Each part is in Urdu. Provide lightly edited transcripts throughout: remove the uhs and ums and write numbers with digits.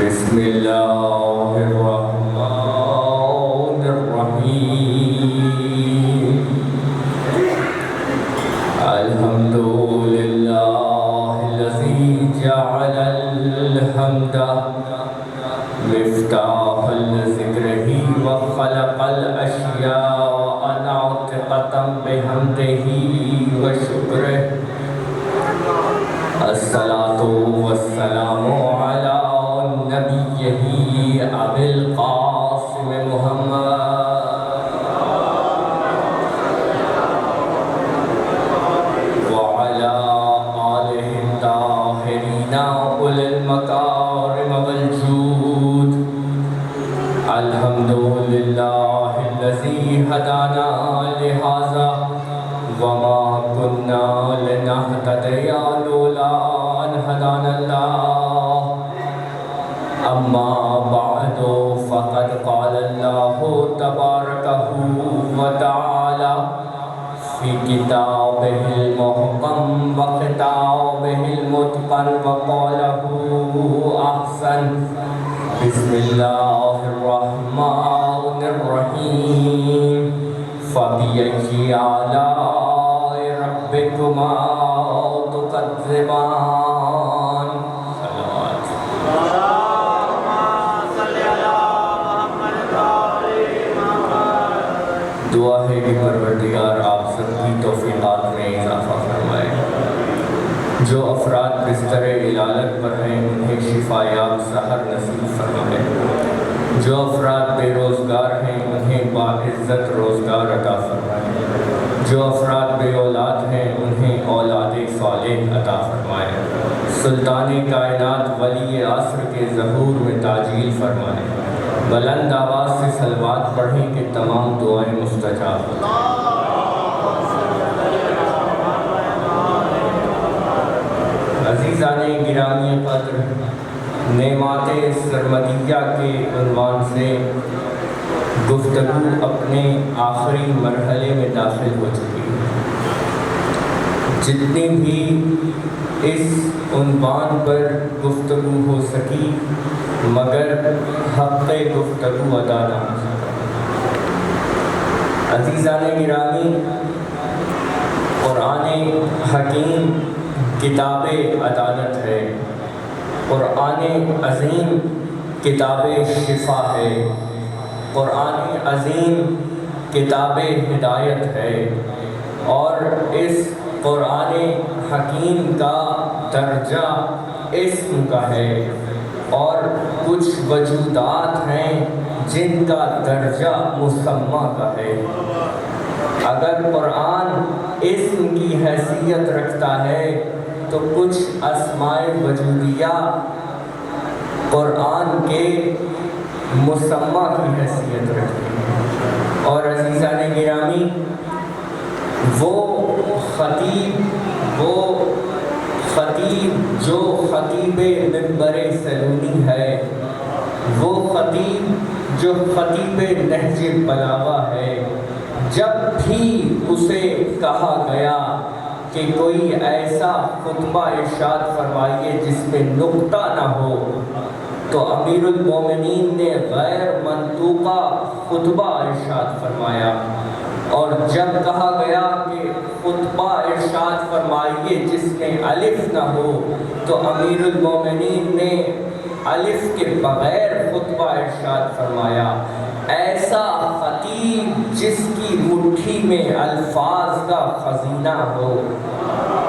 بسم اللہ الرحمن الرحیم الحمد للہ الذی جعل الحمد مفتاح الذکر وخلق الاشیاء ناطقة بحمدہ وشکرہ الصلاة والسلام علی نبیہ ابی القاسم محمد وعلی آلہ الطاہرین اولی المکارم والجود الحمد للہ الذی ہدانا لہذا وما كنا لنهتدي لولا أن هدانا الله أما بعد فقد قال الله تبارك وتعالى في كتابه المحكم وكتابه المتقن وقاله أحسن بسم الله الرحمن الرحيم فبأي آلاء ربكما تكذبان دعا ہے کہ پروردگار آپ سب کی توفیقات میں اضافہ فرمائے۔ جو افراد بستر علالت پر ہیں انہیں شفا یاب سحر نصیب فرمائے۔ جو افراد بے روزگار ہیں انہیں باعزت روزگار عطا فرمائے۔ جو افراد بے اولاد ہیں انہیں اولاد صالح عطا فرمائے۔ سلطان کائنات ولی عصر کے ظہور میں تاجیل فرمائے۔ بلند آواز سے صلوات پڑھیں کہ تمام دعائیں مستجاب ہوں۔ عزیزان گرامی قدر، نعمات سرمدیہ کے عنوان سے گفتگو اپنے آخری مرحلے میں داخل ہو چکی ہے۔ جتنی بھی اس عنوان پر گفتگو ہو سکی مگر حق گفتگو ادا نہ ہو سکا۔ عزیزان گرامی، قرآن حکیم کتاب عدالت ہے، قرآن عظیم کتاب شفا ہے، قرآن عظیم کتاب ہدایت ہے، اور اس قرآن حکیم کا درجہ اسم کا ہے، اور کچھ وجودات ہیں جن کا درجہ مسمہ کا ہے۔ اگر قرآن اسم کی حیثیت رکھتا ہے تو کچھ اسماء وجودیہ قرآن کے مسمہ کی حیثیت رکھتی ہے۔ اور عزیزان گرامی، وہ خطیب جو خطیب منبر سلونی ہے، وہ خطیب جو خطیب نہج بلاغہ ہے، جب بھی اسے کہا گیا کہ کوئی ایسا خطبہ ارشاد فرمائیے جس میں نقطہ نہ ہو، تو امیر المومنین نے غیر منطوقہ خطبہ ارشاد فرمایا، اور جب کہا گیا کہ خطبہ ارشاد فرمائیے جس میں الف نہ ہو، تو امیر المومنین نے الف کے بغیر خطبہ ارشاد فرمایا۔ ایسا خطیب جس کی مٹھی میں الفاظ کا خزینہ ہو،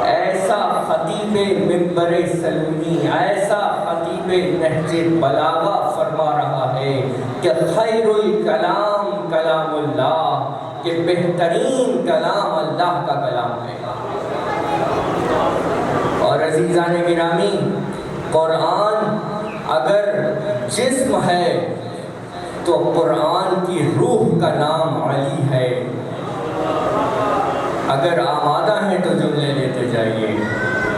ایسا خطیب منبر سلونی، ایسا خطیب نہج بلاغہ فرما رہا ہے کہ خیر الکلام کلام اللہ، کہ بہترین کلام اللہ کا کلام ہے۔ اور عزیزان گرامی، قرآن اگر جسم ہے تو قرآن کی روح کا نام علی ہے۔ اگر آمادہ ہیں تو جملے لیتے جائیے۔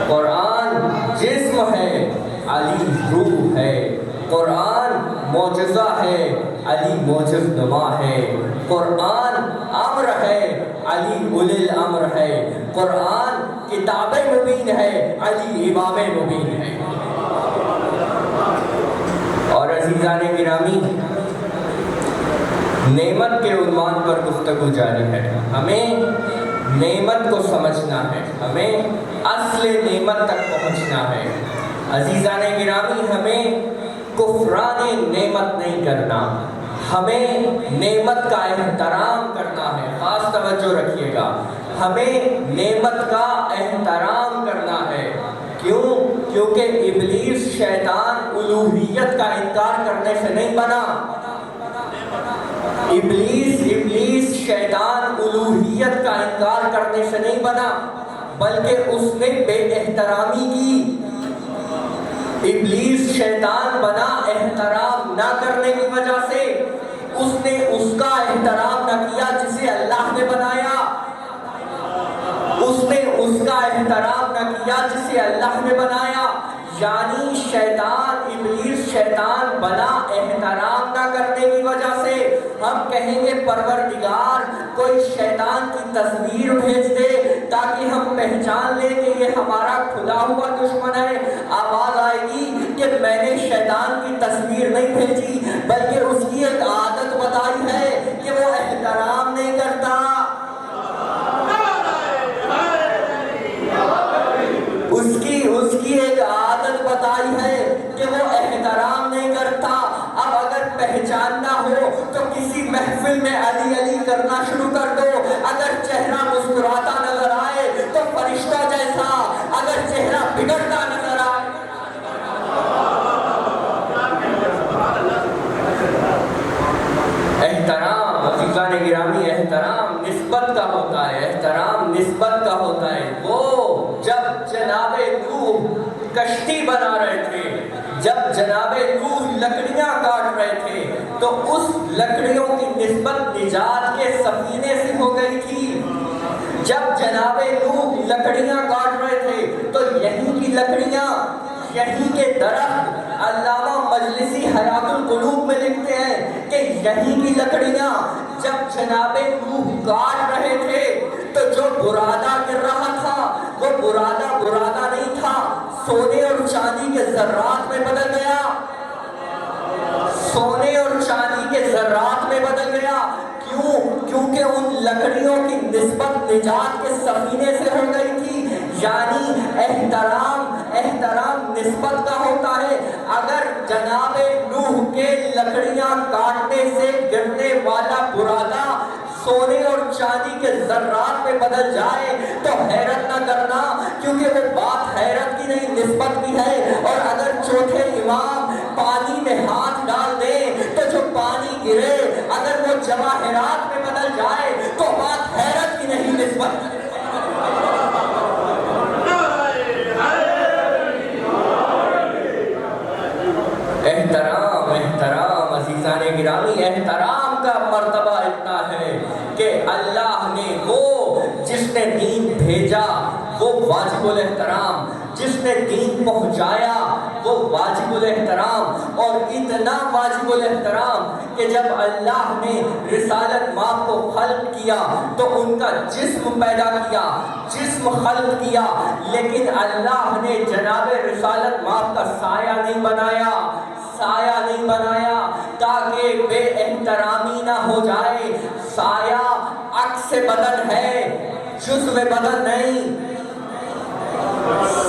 قرآن جسم ہے، علی روح ہے۔ قرآن معجزہ ہے، علی معجز نما ہے۔ قرآن امر ہے، علی اولی الامر ہے۔ قرآن کتاب مبین ہے، علی امام مبین ہے۔ عزیزان گرامی، نعمت کے عنوان پر گفتگو جاری ہے۔ ہمیں نعمت کو سمجھنا ہے، ہمیں اصل نعمت تک پہنچنا ہے۔ عزیزان گرامی، ہمیں کفران نعمت نہیں کرنا، ہمیں نعمت کا احترام کرنا ہے۔ خاص توجہ رکھیے گا، ہمیں نعمت کا احترام کرنا ہے۔ کیوں؟ کیونکہ ابلیس شیطان الوہیت کا انکار کرنے سے نہیں بنا۔ ابلیس شیطان الوہیت کا انکار کرنے سے نہیں بنا، بلکہ اس نے بے احترامی کی۔ ابلیس شیطان بنا احترام نہ کرنے کی وجہ سے۔ اس نے اس کا احترام نہ کیا جسے اللہ نے بنایا، اس نے اس کا احترام نہ کیا جسے اللہ نے بنایا۔ یعنی شیطان، ابلیس شیطان بنا احترام نہ کرنے کی وجہ سے۔ ہم کہیں گے پروردگار کوئی شیطان کی تصویر بھیج دے تاکہ ہم پہچان لیں کہ یہ ہمارا کھلا ہوا دشمن ہے۔ آواز آئے گی کہ میں نے شیطان کی تصویر نہیں بھیجی، بلکہ اس کی ایک عادت بتائی ہے کہ وہ احترام نہیں کرتا۔ اس کی ایک عادت بتائی ہے کہ وہ احترام نہیں کرتا۔ اب اگر پہچاننا ہو تو کسی محفل میں علی علی کرنا شروع کر دو۔ اگر چہرہ مسکراتا نظر آئے تو فرشتوں جیسا، اگر چہرہ بگڑتا نظر آئے۔ احترام عزیزان گرامی، احترام نسبت کا ہوتا ہے، احترام نسبت کا ہوتا ہے۔ وہ جب جناب نوح کشتی بنا رہے تھے، جب جناب نوح لکڑیاں کاٹ رہے تھے، تو اس لکڑیوں کی نسبت نجات کے سفینے سے ہو گئی تھی۔ جب جناب نوح لکڑیاں کاٹ رہے تھے تو یہیں کی لکڑیاں، یہیں کے درخت، علامہ مجلسی حیات القلوب میں لکھتے ہیں کہ یہیں کی لکڑیاں جب جناب نوح کاٹ رہے تھے تو جو برادہ گر رہا تھا وہ برادہ نہیں تھا، سونے اور چاندی کے ذرات میں بدل گیا، سونے اور چاندی کے ذرات میں بدل گیا۔ کیوں؟ کیونکہ ان لکڑیوں کی نسبت نجات کے سفینے سے ہو گئی تھی۔ یعنی احترام نسبت کا ہوتا ہے۔ اگر جناب نوح کے لکڑیاں کاٹنے سے گرنے والا برادہ سونے اور چاندی کے ذرات میں بدل جائے تو حیرت نہ کرنا، کیونکہ وہ بات حیرت کی نہیں، نسبت کی ہے۔ اور اگر چوتھے امام پانی میں ہاتھ ڈال دیں تو جو پانی گرے اگر وہ جواہرات میں بدل جائے تو بات حیرت کی نہیں، نسبت۔ احترام عزیزان گرامی، احترام کا مرتبہ اتنا ہے کہ اللہ نے وہ جس نے دین بھیجا وہ واجب الاحترام، جس نے دین پہنچایا وہ واجب الاحترام، اور اتنا واجب الاحترام کہ جب اللہ نے رسالت ماں کو خلق کیا تو ان کا جسم پیدا کیا، جسم خلق کیا، لیکن اللہ نے جناب رسالت ماں کا سایہ نہیں بنایا، سایہ نہیں بنایا تاکہ بے احترامی نہ ہو جائے۔ سایہ عکس بدن ہے، جزو بدن نہیں۔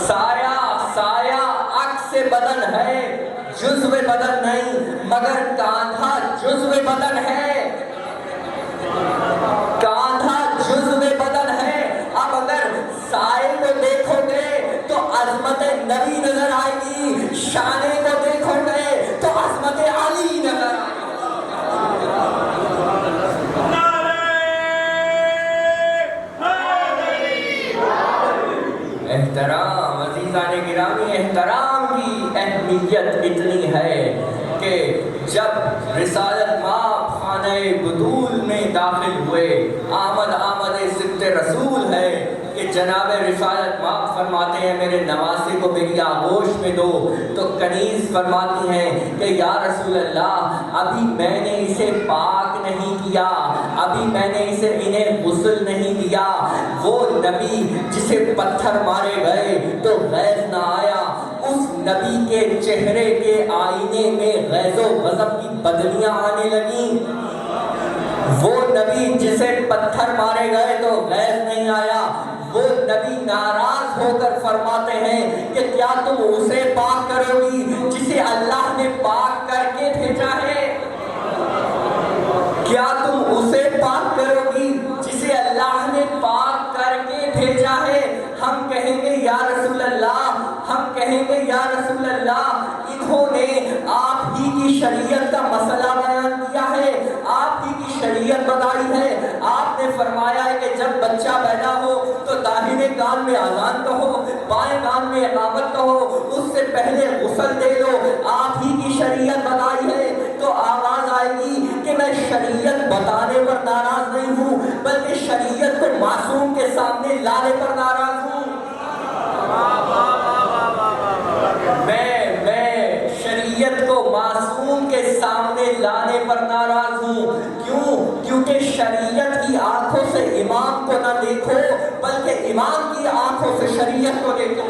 سایہ عکس بدن ہے، جزو بدن نہیں، مگر کاندھا جزو بدن ہے، کاندھا جزو بدن ہے۔ اب اگر سائے کو دیکھو گے تو عظمت نبی نظر آئے گی، شانے کو دیکھو گے تو عظمت علی نظر آئے گی۔ احترام عزیزان گرامی، احترام کی اہمیت اتنی ہے کہ جب رسالت ماں خانہ بطول میں داخل ہوئے، آمد ست رسول ہے کہ جناب رسالت ماں فرماتے ہیں میرے نواسے کو میری آغوش میں دو، تو کنیز فرماتی ہیں کہ یا رسول اللہ ابھی میں نے اسے پاک نہیں کیا، ابھی میں نے انہیں غسل نہیں دیا۔ وہ نبی جسے پتھر مارے گئے تو غیظ نہ آیا، اس نبی کے چہرے کے آئینے میں غیظ و غضب کی بدلیاں آنے لگیں۔ وہ نبی جسے پتھر مارے گئے تو غیظ نہیں آیا، وہ نبی ناراض ہو کر فرماتے ہیں کہ کیا تم اسے پاک کرو گی جسے اللہ نے پاک کر کے بھیجا ہے؟ کیا تم اسے پاک کرو گی جسے اللہ نے پاک کر کے بھیجا ہے؟ ہم کہیں گے یا رسول اللہ، ہم کہیں گے یا رسول اللہ، انہوں نے آپ ہی کی شریعت کا مسئلہ بیان کیا ہے، آپ ہی کی شریعت بتائی ہے۔ آپ نے فرمایا ہے کہ جب بچہ پیدا ہو تو داہنے کان میں اذان کہو، بائیں کان میں اقامت کہو، اس سے پہلے غسل دے دو۔ آپ ہی کی شریعت بتائی ہے تو آواز آئے گی کہ میں شریعت بتانے پر ناراض نہیں ہوں، بلکہ شریعت کو معصوم کے سامنے لانے پر ناراض ہوں۔ میں شریعت کو معصوم کے سامنے لانے پر ناراض ہوں۔ کیوں؟ کیونکہ شریعت کی آنکھوں سے امام کو نہ دیکھو، بلکہ امام کی آنکھوں سے شریعت کو دیکھو۔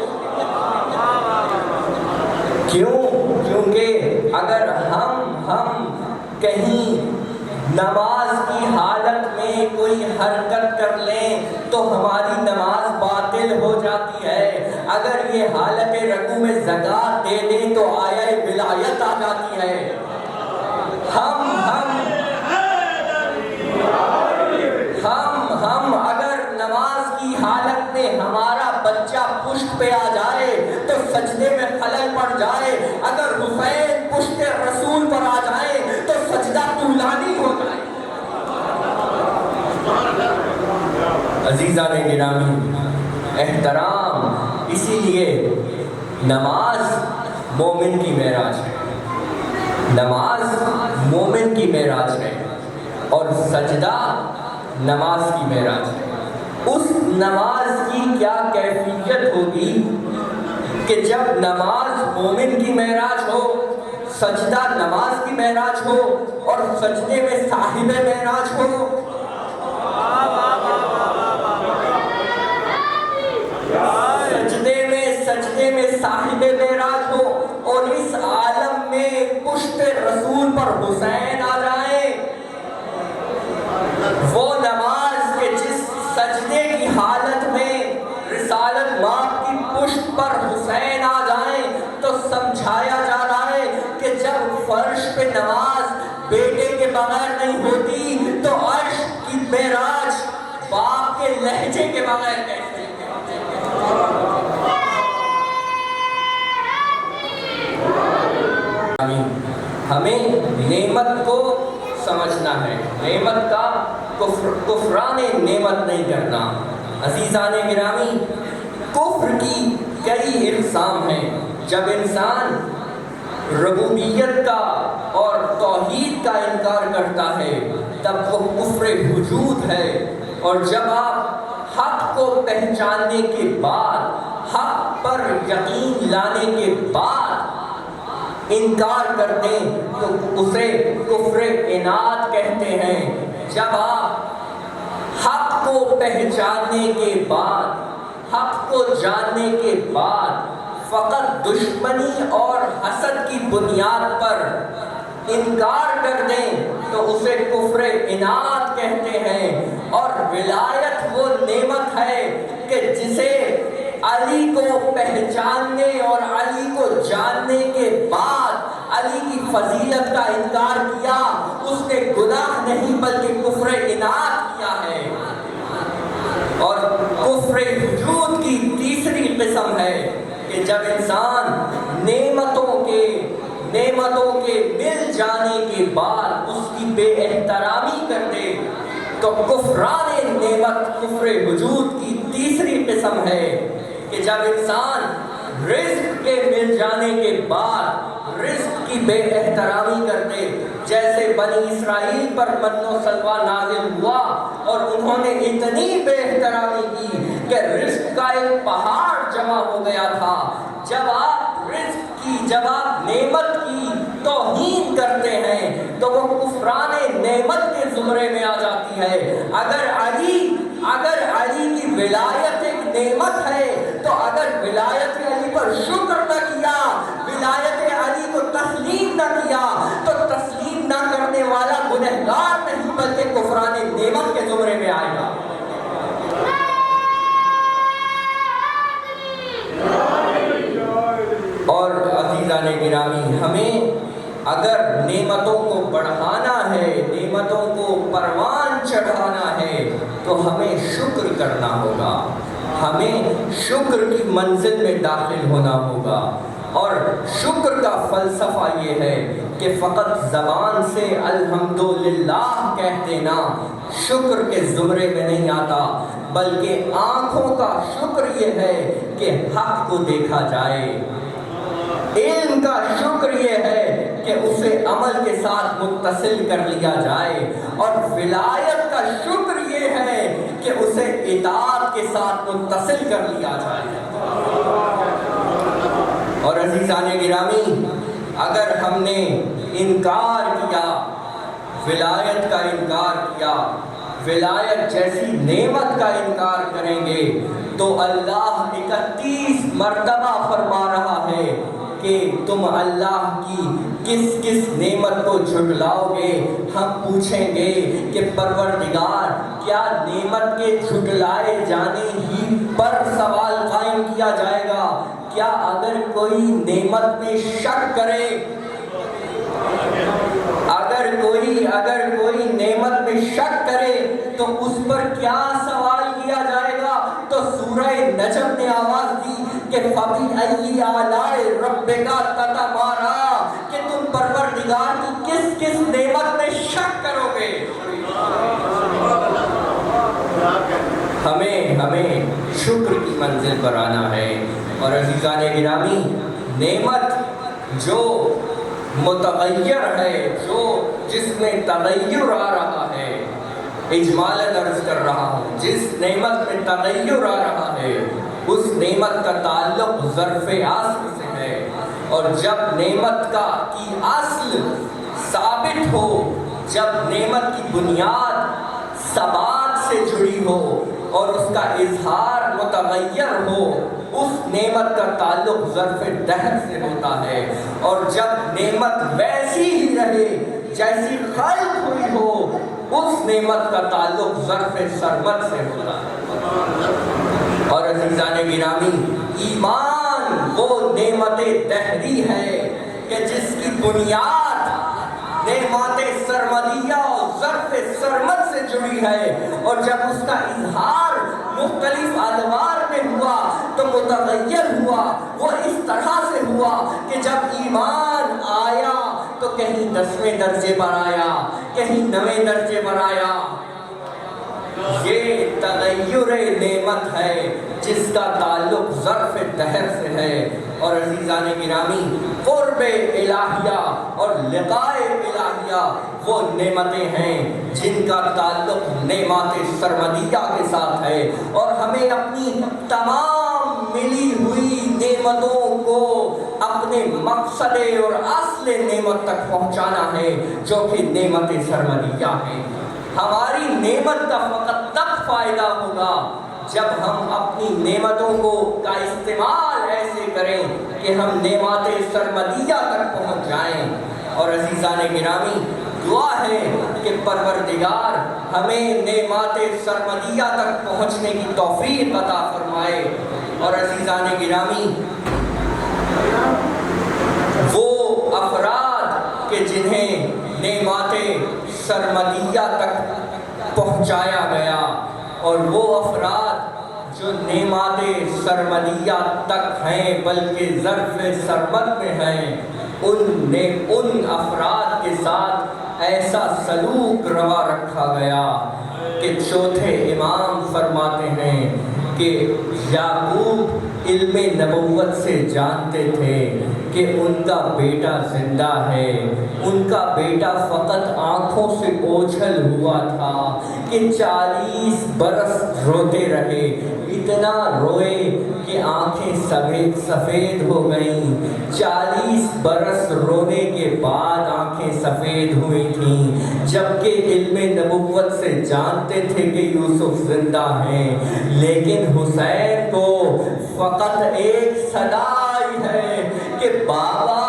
کیوں؟ کیونکہ اگر ہم کہیں نماز کی حالت میں کوئی حرکت کر لیں تو ہماری نماز باطل ہو جاتی ہے۔ اگر یہ حالت رکوع میں زکوٰۃ دے دیں تو آیہ ولایت آ جاتی ہے۔ ہم اگر نماز کی حالت میں ہمارا بچہ پشت پہ آ جائے تو سجدے میں خلل پڑ جائے، اگر حسین پشت رسول پر آ جائے تو سجدہ طولانی ہو جائے۔ عزیزان گرامی احترام، اسی لیے نماز مومن کی معراج ہے، نماز مومن کی معراج ہے، اور سجدہ نماز کی معراج ہے۔ اس نماز کی کیا کیفیت ہوگی کہ جب نماز مومن کی معراج ہو، سجدہ نماز کی معراج ہو، اور سجدے میں صاحب معراج ہو۔ سجدے میں صاحب معراج ہو، اور اس عالم میں پشت رسول پر حسین آ جائے۔ وہ نماز کے جس سجدے کی حالت میں رسالت ماں کی پشت پر حسین آ جائیں تو سمجھایا جا رہا ہے کہ جب فرش پہ نماز بیٹے کے بغیر نہیں ہوتی تو عرش کی معراج باپ کے لہجے کے بغیر کیسے؟ ہمیں نعمت کو سمجھنا ہے، نعمت کا کفران نعمت نہیں کرنا۔ عزیزان گرامی، کفر کی کئی اقسام ہیں۔ جب انسان ربوبیت کا اور توحید کا انکار کرتا ہے تب وہ کفر وجود ہے، اور جب آپ حق کو پہچاننے کے بعد، حق پر یقین لانے کے بعد انکار کر دیں تو اسے کفر عناد کہتے ہیں۔ جب آپ حق کو پہچاننے کے بعد، حق کو جاننے کے بعد فقط دشمنی اور حسد کی بنیاد پر انکار کر دیں تو اسے کفر عناد کہتے ہیں۔ اور ولایت وہ نعمت ہے کہ جسے علی کو پہچاننے اور علی کو جاننے کے بعد علی کی فضیلت کا انکار کیا، اس نے گناہ نہیں بلکہ کفر عناد کیا ہے۔ اور کفر وجود کی تیسری قسم ہے کہ جب انسان نعمتوں کے مل جانے کے بعد اس کی بے احترامی کر دے تو کفران نعمت، کفر وجود کی تیسری قسم ہے کہ جب انسان رزق کے مل جانے کے بعد رزق کی بے احترامی کر دے، جیسے بنی اسرائیل پر من و سلوہ نازل ہوا اور انہوں نے اتنی بے احترامی کی کہ رزق کا ایک پہاڑ جمع ہو گیا تھا۔ جب آپ رزق کی، جب آپ نعمت کی توہین کرتے ہیں تو وہ کفران نعمت کے زمرے میں آ جاتی ہے۔ اگر علی کی ولایت ایک نعمت ہے تو اگر ولایت علی پر شکر نہ کیا اگر نعمتوں کو بڑھانا ہے، نعمتوں کو پروان چڑھانا ہے تو ہمیں شکر کرنا ہوگا، ہمیں شکر کی منزل میں داخل ہونا ہوگا۔ اور شکر کا فلسفہ یہ ہے کہ فقط زبان سے الحمدللہ کہہ دینا شکر کے زمرے میں نہیں آتا، بلکہ آنکھوں کا شکر یہ ہے کہ حق کو دیکھا جائے، علم کا شکر یہ ہے کہ اسے عمل کے ساتھ متصل کر لیا جائے، اور ولایت کا شکر یہ ہے کہ اسے اطاعت کے ساتھ متصل کر لیا جائے۔ اور عزیزان گرامی، اگر ہم نے انکار کیا، ولایت کا انکار کیا، ولایت جیسی نعمت کا انکار کریں گے تو اللہ 31 مرتبہ فرما رہا ہے کہ تم اللہ کی کس کس نعمت کو جھٹلاؤ گے۔ ہم پوچھیں گے کہ پروردگار کیا نعمت کے جھٹلائے جانے ہی پر سوال قائم کیا جائے گا؟ کیا اگر کوئی نعمت میں شک کرے، اگر کوئی نعمت میں شک کرے تو اس پر کیا سوال کیا جائے گا؟ تو سورہ نجم نے آواز دی کہ فَبِأَيِّ آلَاءِ رَبِّكَ تَتَمَارَىٰ، کہ تم پروردگار کی کس کس نعمت میں شک کرو گے۔ ہمیں شکر کی منزل پر آنا ہے۔ اور عزیزان گرامی، نعمت جو متغیر ہے، جس میں تغیر آ رہا ہے، اجمالاً عرض کر رہا ہوں، جس نعمت میں تغیر آ رہا ہے اس نعمت کا تعلق ظرف اصل سے ہے، اور جب نعمت کی اصل ثابت ہو، جب نعمت کی بنیاد ثبات سے جڑی ہو اور اس کا اظہار متغیر ہو، اس نعمت کا تعلق ظرف دہر سے ہوتا ہے، اور جب نعمت ویسی ہی رہے جیسی خلق ہوئی ہو، اس نعمت کا تعلق ظرف سرمد سے ہوتا ہے۔ اور عزیزان گرامی، ایمان وہ نعمت دہری ہے کہ جس کی بنیاد نعمت سرمدیہ اور ظرف سرمد سے جڑی ہے، اور جب اس کا اظہار مختلف ادوار میں ہوا تو متغیر ہوا۔ وہ اس طرح سے ہوا کہ جب ایمان آیا تو کہیں 10ویں درجے پر آیا، کہیں 9ویں درجے پر آیا۔ یہ تغیر نعمت ہے جس کا تعلق ظرف دہر سے ہے۔ اور عزیزان گرامی، قرب الہیہ اور لقاء الہیہ وہ نعمتیں ہیں جن کا تعلق نعمت سرمدیہ کے ساتھ ہے، اور ہمیں اپنی تمام ملی ہوئی نعمتوں کو اپنے مقصد اور اصل نعمت تک پہنچانا ہے جو کہ نعمت سرمدیہ ہے۔ ہماری نعمت کا فقط تب فائدہ ہوگا جب ہم اپنی نعمتوں کا استعمال ایسے کریں کہ ہم نعمت سرمدیہ تک پہنچ جائیں۔ اور عزیزان گرامی، دعا ہے کہ پروردگار ہمیں نعمت سرمدیہ تک پہنچنے کی توفیق عطا فرمائے۔ اور عزیزان گرامی، وہ افراد کہ جنہیں نعمت سرمدیہ تک پہنچایا گیا، اور وہ افراد جو نعمت سرمدیہ تک ہیں بلکہ ظرف سرمد میں ہیں، ان افراد کے ساتھ ایسا سلوک روا رکھا گیا کہ چوتھے امام فرماتے ہیں کہ یعقوب علم نبوت سے جانتے تھے کہ ان کا بیٹا زندہ ہے، ان کا بیٹا فقط آنکھوں سے اوجھل ہوا تھا کہ 40 برس روتے رہے، اتنا روئے کہ آنکھیں سفید ہو گئیں، 40 برس رونے کے بعد آنکھیں سفید ہوئی تھیں، جبکہ علم نبوت سے جانتے تھے کہ یوسف زندہ ہیں، لیکن حسین کو فقط ایک صدا آئی ہے کہ بابا